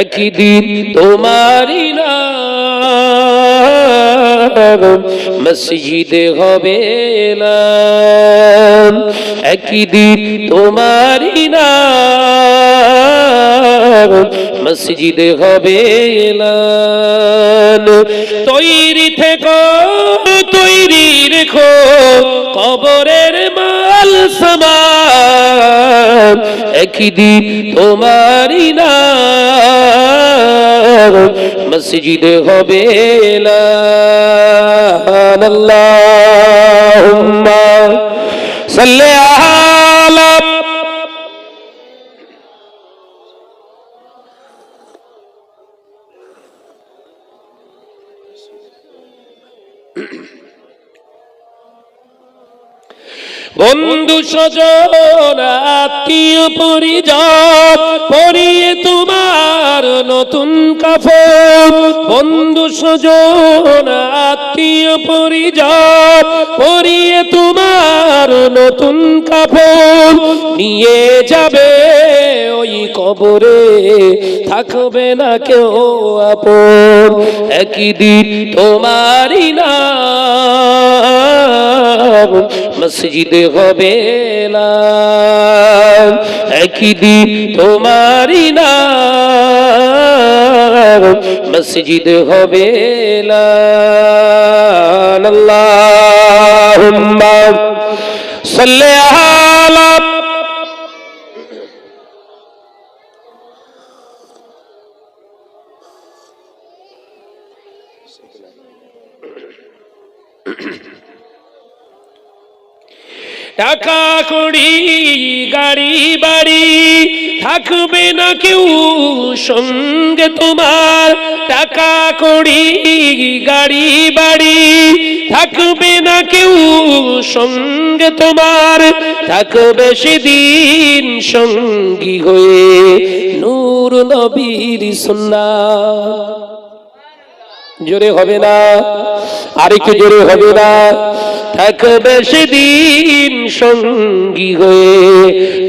একদিন তোমারই নাম মসজিদে হবে এলান, একদিন তোমারই নাম মসজিদে হবে এলান। তৈরি থেকো, তৈরি রেখো কবরের মাল সামান, একদিন তোমারই নাম মসজিদে হবে এলান। আল্লাহুম্মা সাল্লি আলা বন্ধু স্বজন আত্মীয় পরিজন পরিয়ে তোমার নতুন কাফন, বন্ধু স্বজন আত্মীয় পরিজন পরিয়ে তোমার নতুন কাফন, নিয়ে যাবে ওই কবরে থাকবে না কেউ আপন, একদিন তোমারই নাম মসজিদে হবে এলান, একদিন তোমারই নাম মসজিদে হবে এলান। আল্লাহুম্মা সাল্লি আলা টাকা কড়ি গাড়ি বাড়ি থাকবে না কেউ সঙ্গে তোমার, টাকা কড়ি গাড়ি বাড়ি থাকবে না কেউ সঙ্গে তোমার, থাকবে সেদিন সঙ্গী হয়ে নূর নবীর সুন্নাহ। জোরে হবে না, আরেকটু জোরে হবে না, থাকবে সেদিন সঙ্গী হয়ে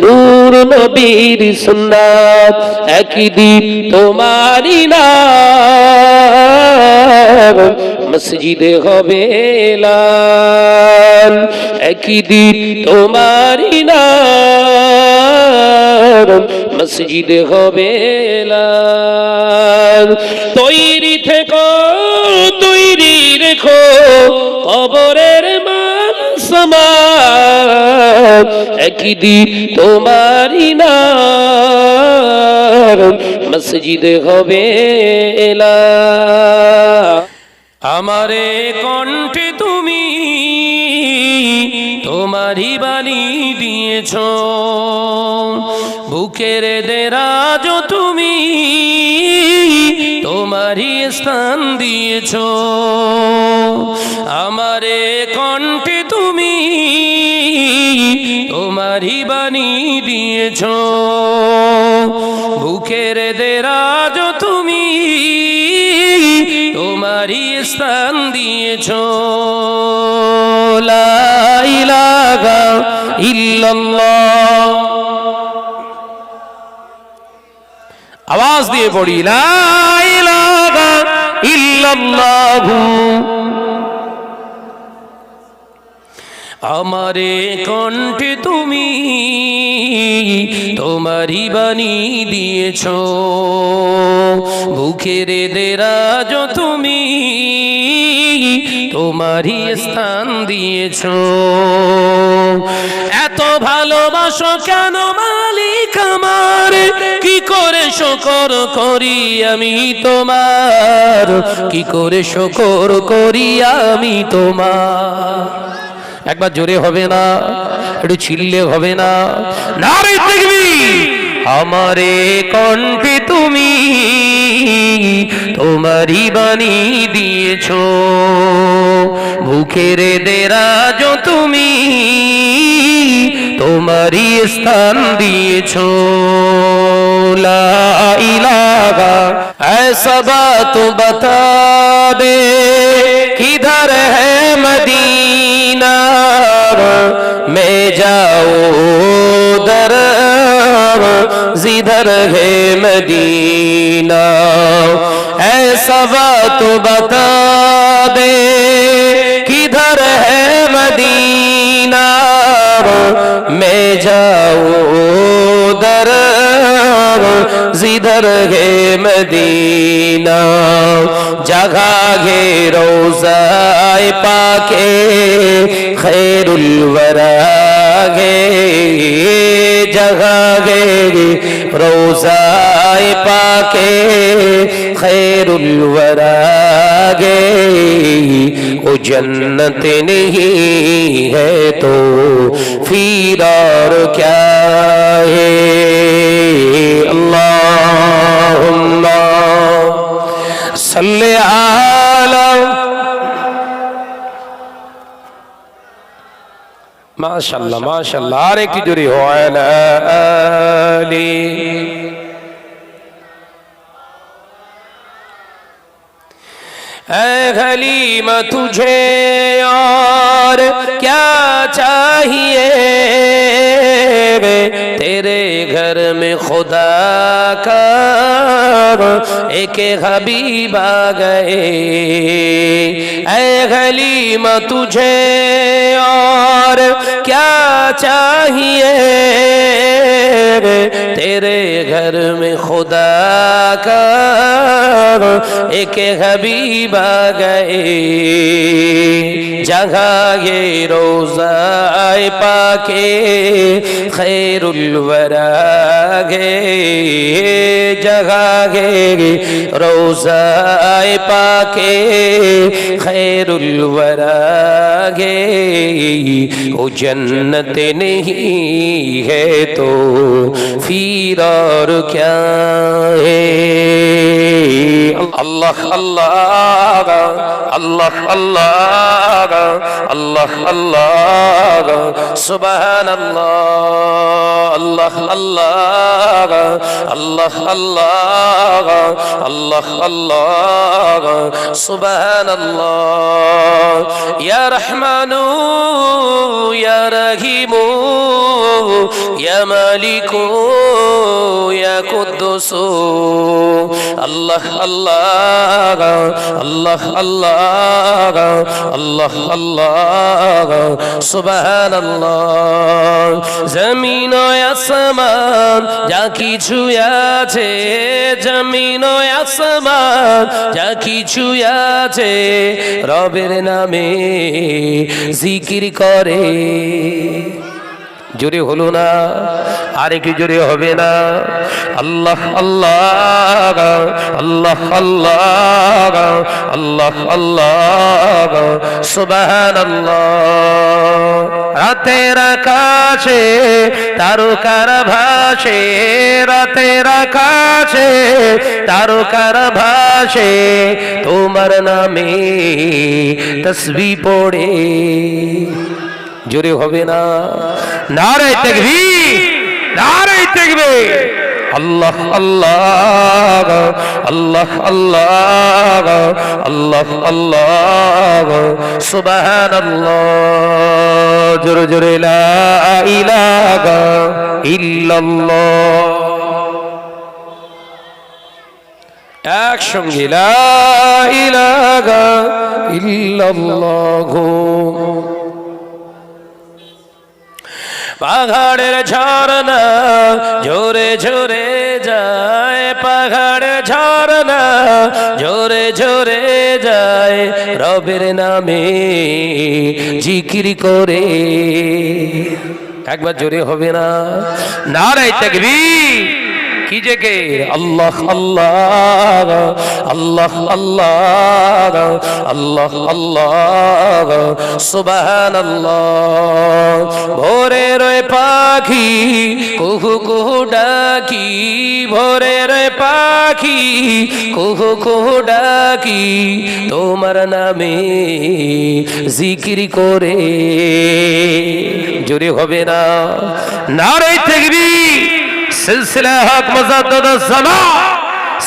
নূর নবীর সুন্নাত, একদিন তোমারই নাম মসজিদে হবে এলান, একদিন তোমারই নাম মসজিদে হবে এলান। তৈরি থেকো, তৈরি রেখো কবরের মান সামান, একদিন তোমারই নাম মসজিদে হবে এলান। আমারে কণ্ঠে তুমি তোমারই বাণী দিয়েছ, বুকের দেরাজ তুমি তোমারই স্থান দিয়েছ, আমারে কণ্ঠে তুমি তোমারই বাণী দিয়েছ, বুকের দেরাজ তুমি তোমারই স্থান দিয়েছ। লা ইলাহা ইল্লাল্লাহ, আওয়াজ দিয়ে পড়ি, লা ইলাহা ইল্লাল্লাহ। আমারে কণ্ঠে তুমি তোমারই বাণী দিয়েছ, বুকের দেরাজ তুমি তোমারই স্থান দিয়েছ। এত ভালোবাসো কেন মালিক আমার, কি করে শুকর করি আমি তোমার, কি করে শুকর করি আমি তোমার। একবার জোরে হবে না, একটু চিল্লে হবে না, নারে তাকবীর। আমারে কণ্ঠে তুমি তোমারই বাণী দিয়েছ, বুকের দেরাজ তুমি তোমারই স্থান দিয়েছ। লা ইলাহা ऐसा बात बता दे किधर है मदीना, मैं जाऊं दर किधर है मदीना ऐसा बात बता दे किधर है मदीना मैं जाऊं उधर जिधर है मदीना जगह है रोज़ाए पाके खैरुल वरा है जगह है रोज़ाए पाके खैरुल वरा है वो जन्नत नहीं है तो फिर और क्या है अल्लाहुम्मा सल्ले आला माशाअल्लाह माशाअल्लाह আর একটু জোরে हो আলা আলি ऐ हलीमा तुझे और क्या चाहिए तेरे घर में खुदा का एक हबीब आ गए ऐ हलीमा तुझे और क्या चाहिए तेरे घर में खुदा का एक हबीब आ गए जगह ये रोज़ाए पाके खैरुल वरा है जगह ये रोज़ाए पाके खैरुल वरा है वो जन्नत नहीं है तो फिर और क्या है अल्लाह अल्लाह अल्लाह अल्लाह अल्लाह अल्लाह सुभान अल्लाह अल्लाह अल्लाह अल्लाह अल्लाह अल्लाह अल्लाह सुभान अल्लाह या रहमानु या रहीमु या मालिकु या कुद्दुसु अल्लाह अल्लाह अल्लाह अल्लाह अल्लाह अल्लाह सुभान अल्लाह जमीन ও আসমান যা কিছু আছে জমিন ও আসমান যা কিছু আছে রবের নামে জিকির করে জোরে হলো না আর একটু জোরে হবে না আল্লাহ আল্লাহ আল্লাহ আল্লাহ আল্লাহ আল্লাহ সুবহানাল্লাহ রাতের আকাশে তারকার ভাসে রাতের আকাশে তারকার ভাসে তোমার নামে তাসবিহ পড়ে জোরে হবে না নারে তাকবীর নারে তাকবীর আল্লাহ আল্লাহ আল্লাহ আল্লাহ আল্লাহ আল্লাহ সুবহানাল্লাহ জোরে জোরে লা ইলাহা ইল্লাল্লাহ একসঙ্গে লা ইলাহা ইল্লাল্লাহ পাহাড়ের ঝরনা ঝরে ঝরে যায় পাহাড়ের ঝরনা ঝরে ঝরে যায় রবের নামে জিকির করে একবার জোরে হবে না নারে তাকবীর কি জেগে আল্লাহ আল্লাহ আল্লাহ আল্লাহ আল্লাহ আল্লাহ সুবহানাল্লাহ ভোরের পাখি কুহু কুহু ডাকি ভোরের পাখি কুহু কুহু ডাকি তোমার নামে জিকির করে জোরে হবে না নারে তাকবীর সিলসিলা হক মুজাদ্দিদুজ জামান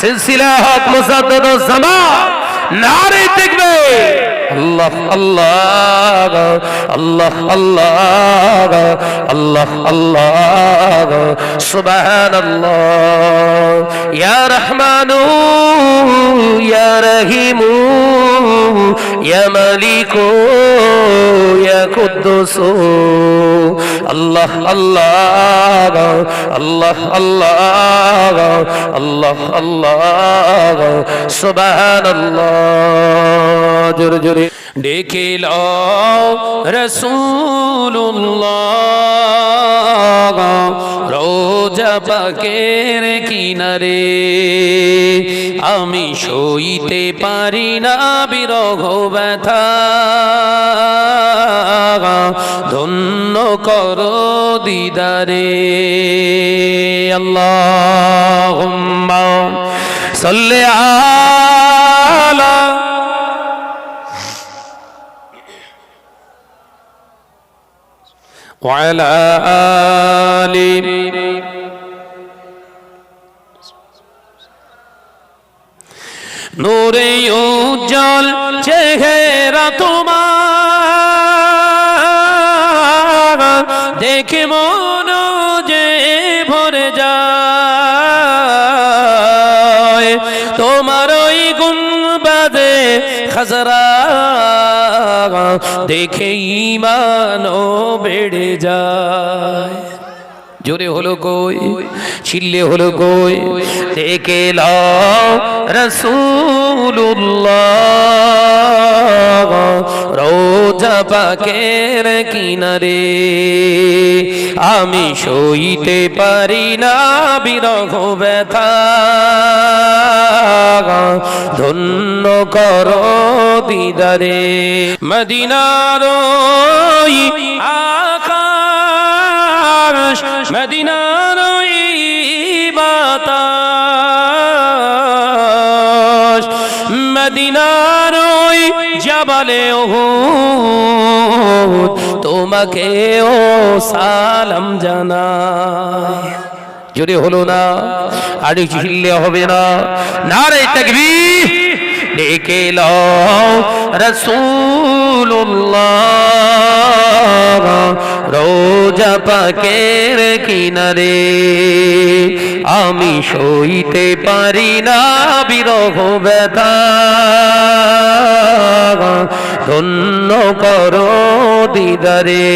সিলসিলা হক মুজাদ্দিদুজ জামান নারে তাকবীর আল্লাহ আল্লাহ আল্লাহ আল্লাহ আল্লাহ আল্লাহ সুবহানাল্লাহ ইয়া রহমানু ইয়া রহিমু ইয়া মালিকু ইয়া কুদ্দুসু আল্লাহ আল্লাহ আল্লাহ আল্লাহ আল্লাহ আল্লাহ সুবহানাল্লাহ জোরে জোরে ডেকে লও রাসূলুল্লাহ রোজা পাকের কিনারে আমি সইতে পারি না বিরহ ব্যথা ধন্য করো দিদারে আল্লাহুম্মা সাল্লি আলা وعلى آل নূরে উজ্জ্বল চেহারা তোমার দেখে মন যে ভরে যায় তোমার ওই গুম্বাদে খাজরা দেখে ঈমানও বেড়ে যায় জোরে হলো কই চিল্লে হলো কই দেখে লও রাসূলুল্লাহ রোজা পাকের কিনারে আমি সইতে পারি না বিরহ ব্যথা ধন্য করো দিদারে মদিনার ওই আকাশ মদিনার ওই বাতাস মদিনার ওই জাবালে উহুদ তোমাকে ও সালাম জানায় জোরে হলো না আর চিল্লে হবে না নারে তাকবীর ডেকে লও রাসূলুল্লাহ রোজা পাকের কিনারে আমি সইতে পারি না বিরহ ব্যথা ধন্য করো দিদারে